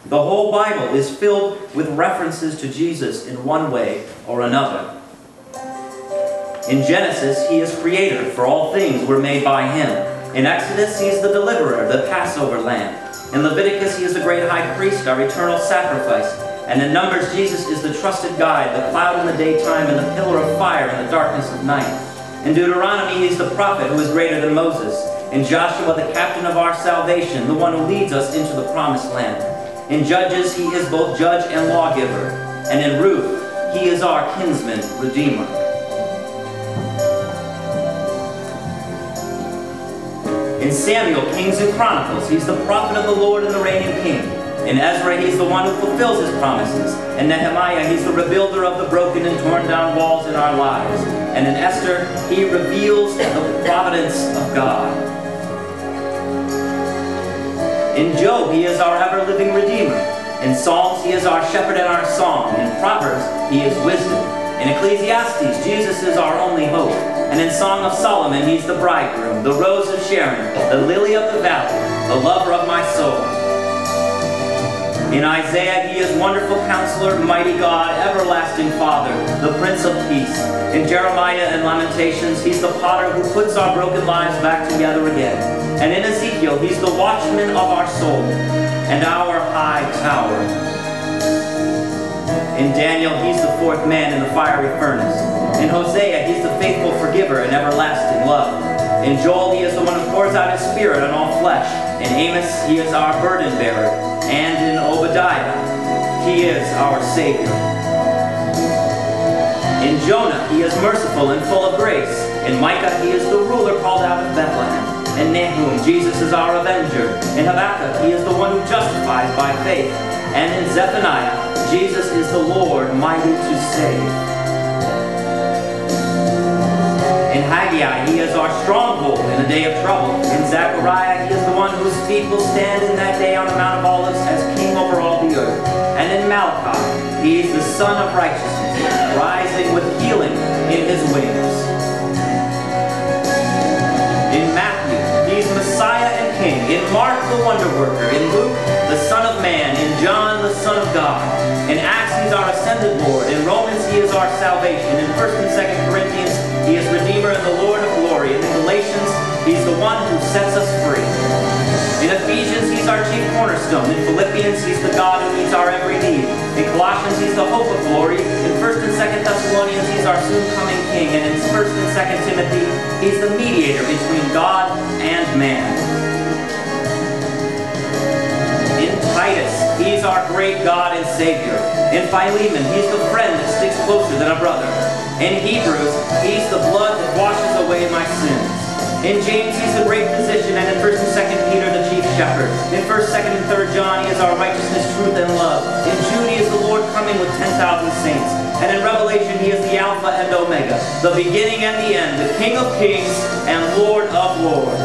The whole Bible is filled with references to Jesus in one way or another. In Genesis, he is creator, for all things were made by him. In Exodus, he is the deliverer, the Passover lamb. In Leviticus, he is the great high priest, our eternal sacrifice. And in Numbers, Jesus is the trusted guide, the cloud in the daytime and the pillar of fire in the darkness of night. In Deuteronomy, he is the prophet who is greater than Moses. In Joshua, the captain of our salvation, the one who leads us into the promised land. In Judges, he is both judge and lawgiver. And in Ruth, he is our kinsman redeemer. In Samuel, Kings and Chronicles, he's the prophet of the Lord and the reigning king. In Ezra, he's the one who fulfills his promises. In Nehemiah, he's the rebuilder of the broken and torn down walls in our lives. And in Esther, he reveals the providence of God. In Job, he is our ever-living Redeemer. In Psalms, he is our shepherd and our song. In Proverbs, he is wisdom. In Ecclesiastes, Jesus is our only hope. And in Song of Solomon, he's the bridegroom, the rose of Sharon, the lily of the valley, the lover of my soul. In Isaiah, he is wonderful counselor, mighty God, everlasting Father, the Prince of Peace. In Jeremiah and Lamentations, he's the potter who puts our broken lives back together again. And in Ezekiel, he's the watchman of our soul and our high tower. In Daniel, he's the fourth man in the fiery furnace. In Hosea, he's the faithful forgiver and everlasting love. In Joel, he is the one who pours out his spirit on all flesh. In Amos, he is our burden bearer. And in Obadiah, he is our Savior. In Jonah, he is merciful and full of grace. In Micah, he is the ruler called out of Bethlehem. In Nahum, Jesus is our avenger. In Habakkuk, he is the one who justifies by faith. And in Zephaniah, Jesus is the Lord, mighty to save. In Haggai, he is our stronghold in the day of trouble. In Zechariah, he is the one whose feet will stand in that day on the Mount of Olives as king over all the earth. And in Malachi, he is the Son of righteousness, rising with healing in his wings. In Matthew, he is Messiah and King. In Mark, the wonder worker. In Luke, the Son of Man. In John, the Son of God. In Acts, he's our ascended Lord. In Romans, he is our salvation. In 1st and 2nd Corinthians, he is Redeemer and the Lord of glory. And in Galatians, he's the one who sets us free. In Ephesians, he's our chief cornerstone. In Philippians, he's the God who meets our every need. In Colossians, he's the hope of glory. In 1st and 2nd Thessalonians, he's our soon-coming King. And in 1st and 2nd Timothy, he's the mediator between God and man. In Titus, he's our great God and Savior. In Philemon, he's the friend that sticks closer than a brother. In Hebrews, he's the blood that washes away my sins. In James, he's the great physician, and in 1st and 2nd Peter, the chief shepherd. In 1st, 2nd, and 3rd John, he is our righteousness, truth, and love. In Jude, he is the Lord coming with 10,000 saints. And in Revelation, he is the Alpha and Omega, the beginning and the end, the King of kings and Lord of lords.